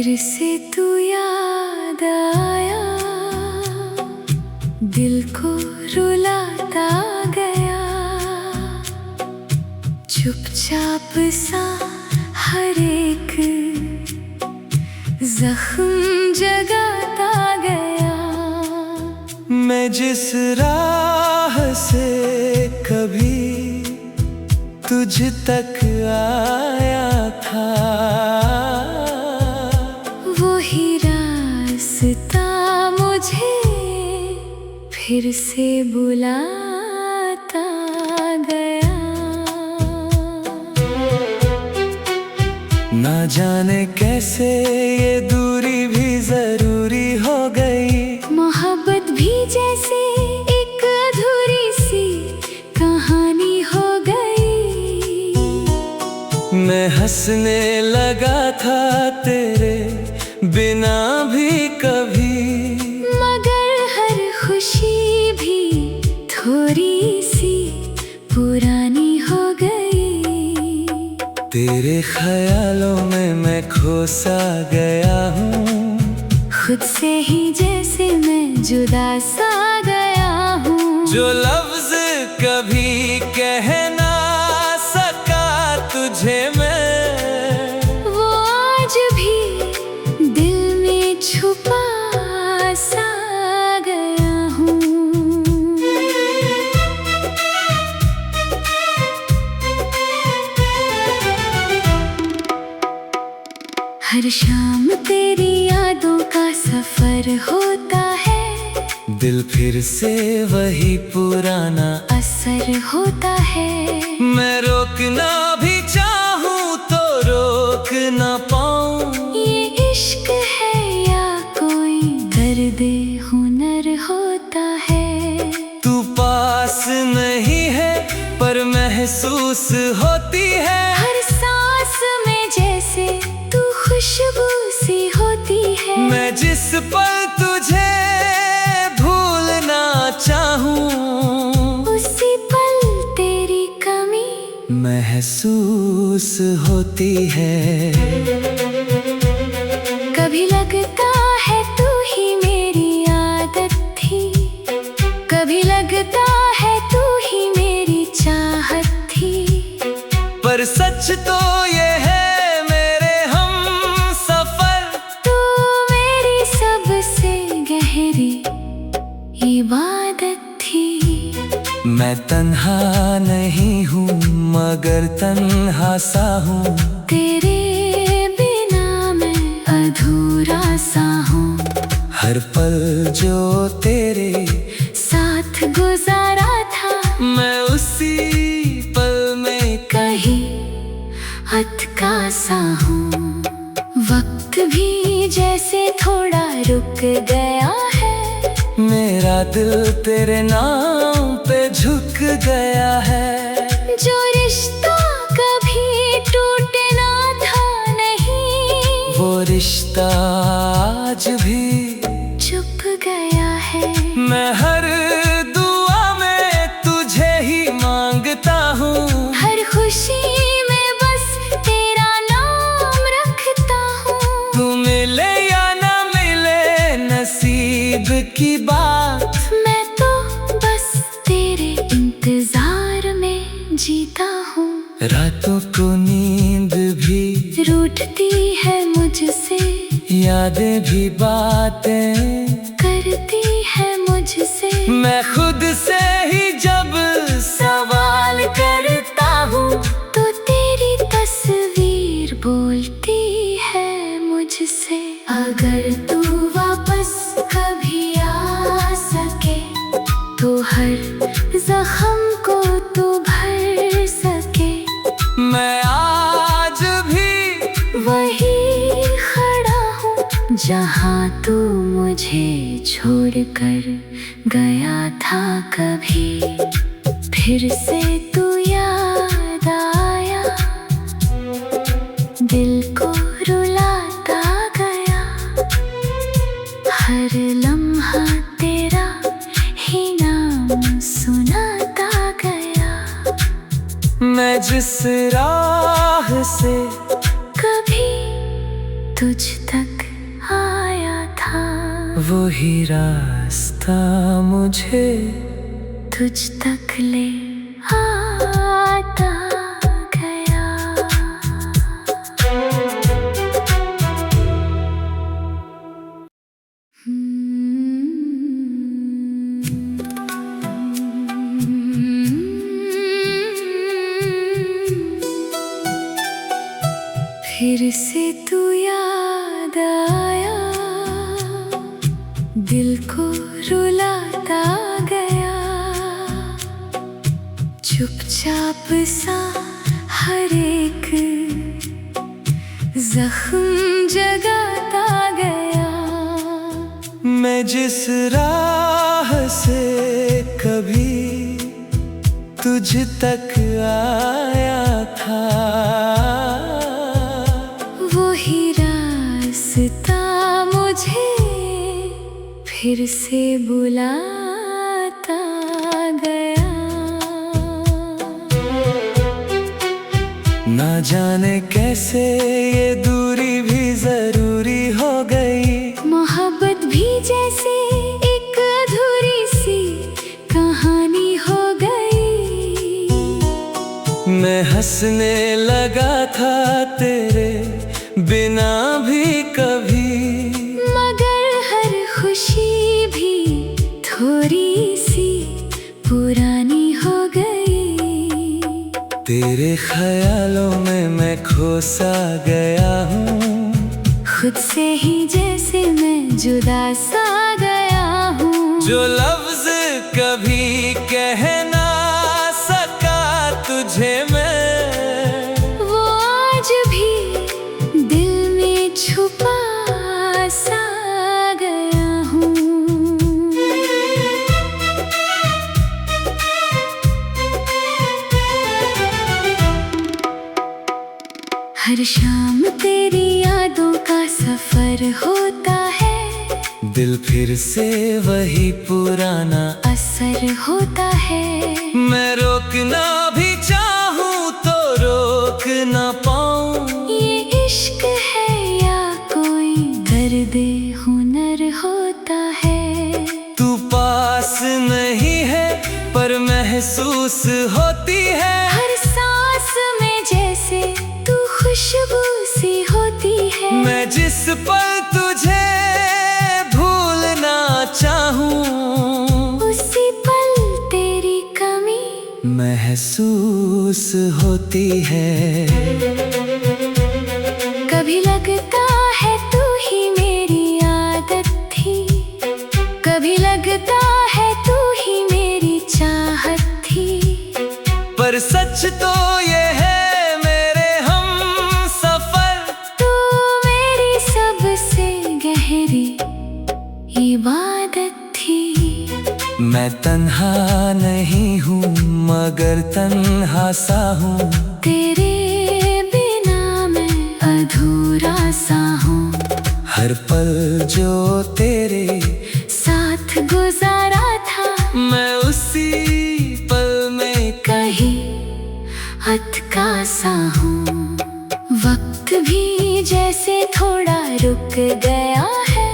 फिर से तू याद आया, दिल को रुलाता गया। चुपचाप सा हर एक जख्म जगाता गया। मैं जिस राह से कभी तुझ तक आया था, वही रास्ता मुझे फिर से बुलाता गया। ना जाने कैसे ये दूरी भी जरूरी हो गई। मोहब्बत भी जैसे एक अधूरी सी कहानी हो गई। मैं हंसने लगा था तेरे बिना भी कभी, मगर हर खुशी भी थोड़ी सी पुरानी हो गई। तेरे ख्यालों में मैं खो सा गया हूँ, खुद से ही जैसे मैं जुदा सा गया हूँ। जो लफ्ज कभी कह ना सका तुझे मैं, वो आज भी दिल में छुपा सा गया हूँ। हर शाम तेरी यादों का सफर होता है, दिल फिर से वही पुराना असर होता है। मैं रोकना भी चाहूँ तो रोक ना पाऊँ। ये इश्क है या कोई दर्द हुनर होता है। तू पास नहीं है पर महसूस होती है। हर सांस में जैसे तू खुशबू सी होती है। मैं जिस पल तुझे भूलना चाहूँ, उसी पल तेरी कमी महसूस होती है। कभी लगता है तू ही मेरी आदत थी, कभी लगता है तू ही मेरी चाहत थी। पर सच तो ये है मेरे हम सफर, तू मेरी सबसे गहरी इबादत थी। मैं तन्हा नहीं हूँ मगर तन्हा सा हूँ। तेरे बिना मैं अधूरा सा हूँ। हर पल जो तेरे साथ गुजारा था, मैं उसी पल में कहीं अटका सा हूँ। वक्त भी जैसे थोड़ा रुक गया है। मेरा दिल तेरे नाम पे झुक गया है। जो रिश्ता कभी टूटना था नहीं, वो रिश्ता आज भी चुप गया है। मैं हर दुआ में तुझे ही मांगता हूँ। हर खुशी में बस तेरा नाम रखता हूँ। तू मिले या ना मिले नसीब की बात, मैं तो बस तेरे इंतजार में जीता हूँ। रातों को नींद भी रूठती है मुझसे, यादें भी बातें करती है मुझसे। मैं खुद से ही जब सवाल करता हूँ, तो तेरी तस्वीर बोलती है मुझसे। अगर तू वापस कभी आ सके, तो हर जख्म को तू भर सके। मैं आज भी वही खड़ा हूँ जहाँ तू मुझे छोड़कर गया था कभी। फिर से तू याद आया, दिल को रुलाता गया। हर लम्हा तेरा ही नाम सुनाता गया। मैं जिस राह से कभी तुझ तक वही रास्ता मुझे तुझ तक ले आता गया। फिर से तू याद आया, दिल को रुलाता गया। चुपचाप सा हर एक जख्म जगाता गया। मैं जिस राह से कभी तुझ तक आया था, वही रास्ता मुझे फिर से बुलाता गया। ना जाने कैसे ये दूरी भी जरूरी हो गई। मोहब्बत भी जैसे एक अधूरी सी कहानी हो गई। मैं हंसने लगा था तेरे बिना भी कभी, मगर हर खुशी भी थोड़ी सी पुरानी हो गई। तेरे ख्यालों में मैं खोसा गया हूँ, खुद से ही जैसे मैं जुदा सा गया हूँ। जो लफ्ज कभी कह ना सका तुझे मैं, वो आज भी दिल में छुपा सा गया हूँ। हर शाम तेरी यादों का सफर होता है। दिल फिर से वही पुराना असर होता है। मैं रोकना भी चाहूँ तो रोक ना पाऊँ। ये इश्क है या कोई दर्द हुनर होता है। तू पास नहीं है पर महसूस होती है। हर सांस में जैसे तू खुशबू सी होती है। मैं जिस पल तुझे भूलना चाहूँ, उसी पल तेरी कमी महसूस होती है। कभी लगता है तू ही मेरी आदत थी, कभी लगता है तू ही मेरी चाहत थी। पर सच तो ये है मेरे हम सफर, तू मेरी सबसे गहरी इबादत थी। मैं तन्हा नहीं हूँ मगर तन्हा सा हूँ। तेरे बिना मैं अधूरा सा हूँ। हर पल जो तेरे साथ गुजारा था, मैं उसी पल में कहीं अटका सा हूँ। वक्त भी जैसे थोड़ा रुक गया है।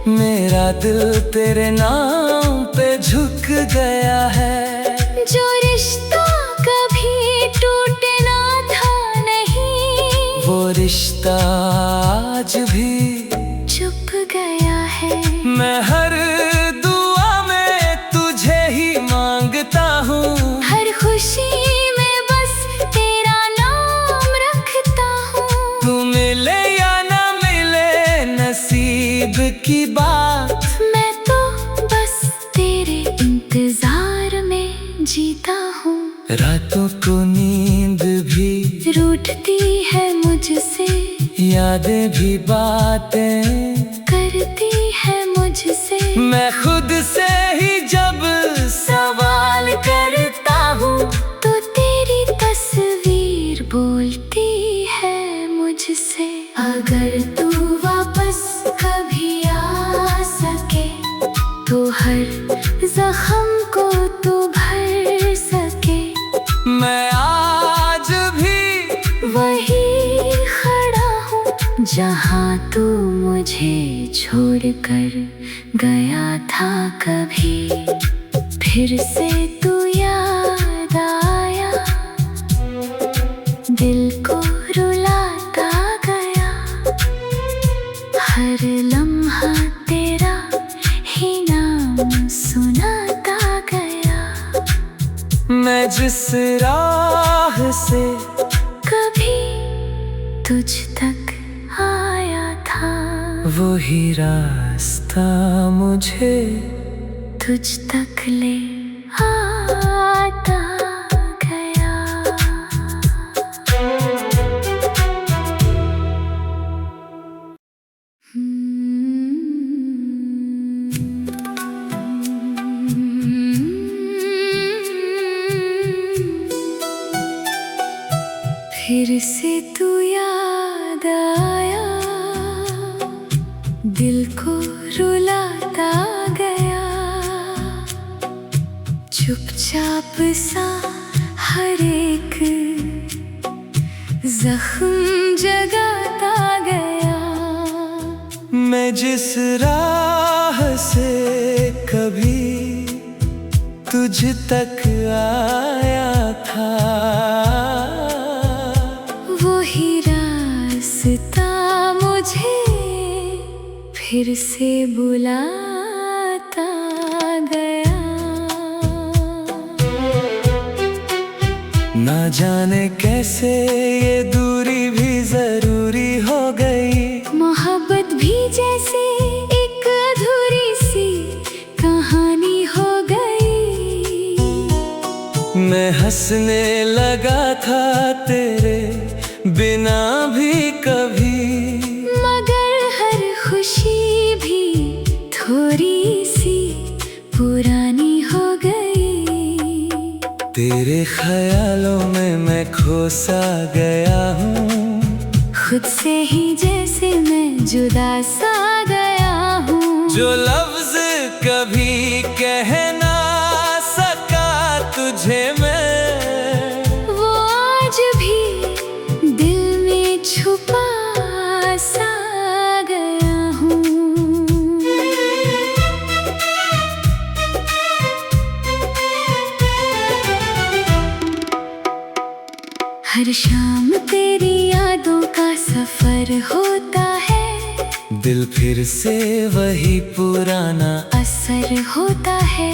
मेरा दिल तेरे नाम पे झुक गया है। जो रिश्ता कभी टूटना था नहीं, वो रिश्ता आज भी चुप गया है। मैं हर दुआ में तुझे ही मांगता हूँ। हर खुशी में बस तेरा नाम रखता हूँ। तू मिले या ना मिले नसीब की बात, मैं तो बस तेरे इंतजार में जीता हूँ। रातों को नींद भी रूठती है मुझसे, यादें भी बातें करती है मुझसे। मैं खुद से ही जब सवाल करता हूँ, तो तेरी तस्वीर बोलती है मुझसे। अगर तू वापस कभी आ सके, तो हर जख्म को तू भर सके। मैं आज भी वही खड़ा हूँ जहाँ तू मुझे छोड़कर गया था कभी, फिर से तू याद आया, दिल को रुलाता गया, हर लम्हा तेरा ही नाम सुनाता गया। मैं जिस राह से कभी तुझ तक आया था, वही रास्ता मुझे तुझ तक ले आता गया। फिर से तू याद आया, दिल को रुलाता गया, चुपचाप सा हर एक जख्म जगाता गया। मैं जिस राह से कभी तुझ तक आया था, वही रास्ता मुझे फिर से बुलाता गया। ना जाने कैसे ये दूरी भी जरूरी हो गई, मोहब्बत भी जैसे एक अधूरी सी कहानी हो गई। मैं हंसने लगा था तेरे बिना भी कभी, मगर हर खुशी भी थोड़ी सी पुरानी हो गई। तेरे ख्यालों में मैं खोसा गया हूँ, खुद से ही जैसे मैं जुदा सा गया हूँ। जो लफ्ज कभी कह ना सका तुझे मैं, वो आज भी दिल में छुपा सा गया हूँ। हर शाम तेरी यादों का सफर होता है, दिल फिर से वही पुराना असर होता है।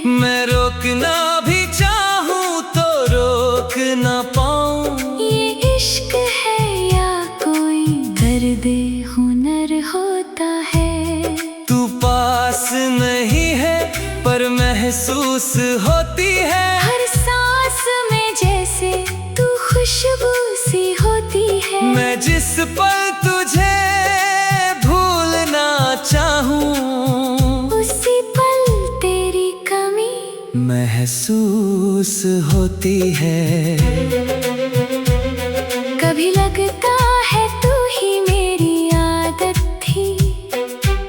मैं रोकना भी चाहूँ तो रोक ना पाऊँ। ये इश्क है या कोई दर्द हुनर होता है। तू पास नहीं है पर महसूस होती है, हर सांस में जैसे तू खुशबू सी होती है। मैं जिस पल तुझे भूलना चाहूँ, उसी पल तेरी कमी महसूस होती है। कभी लगता है तू ही मेरी आदत थी,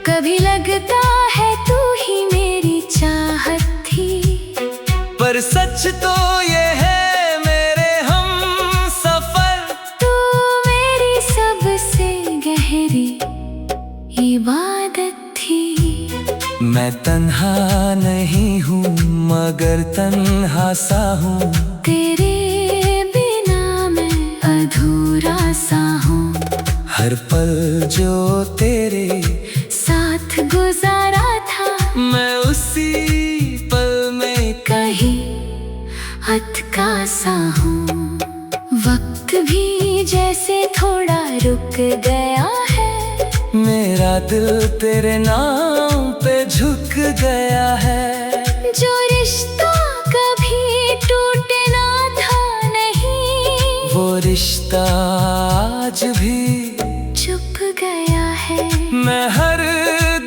कभी लगता है तू ही मेरी चाहत थी। पर सच तो ये है मेरे हम सफर, तू मेरी सबसे गहरी इबादत थी। मैं तन्हा नहीं हूँ मगर तन्हा सा हूँ, तेरे बिना मैं अधूरा सा हूँ। हर पल जो तेरे साथ गुजारा था, मैं उसी पल में कहीं अटका सा हूँ। वक्त भी जैसे थोड़ा रुक गया है, मेरा दिल तेरे नाम पे झुक गया है। जो रिश्ता कभी टूटना था नहीं, वो रिश्ता आज भी चुप गया है। मैं हर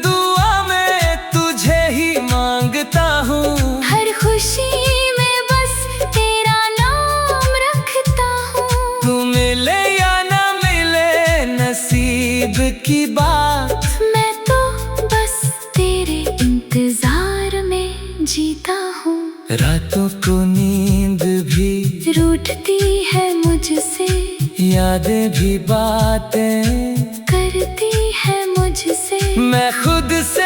दुआ में तुझे ही मांगता हूँ, हर खुशी में बस तेरा नाम रखता हूँ। तू मिले या ना मिले नसीब की बात, मैं तो बस तेरे इंतजार में जीता हूँ। रातों को नींद भी रूठती है मुझसे, यादें भी बातें करती है मुझसे। मैं खुद से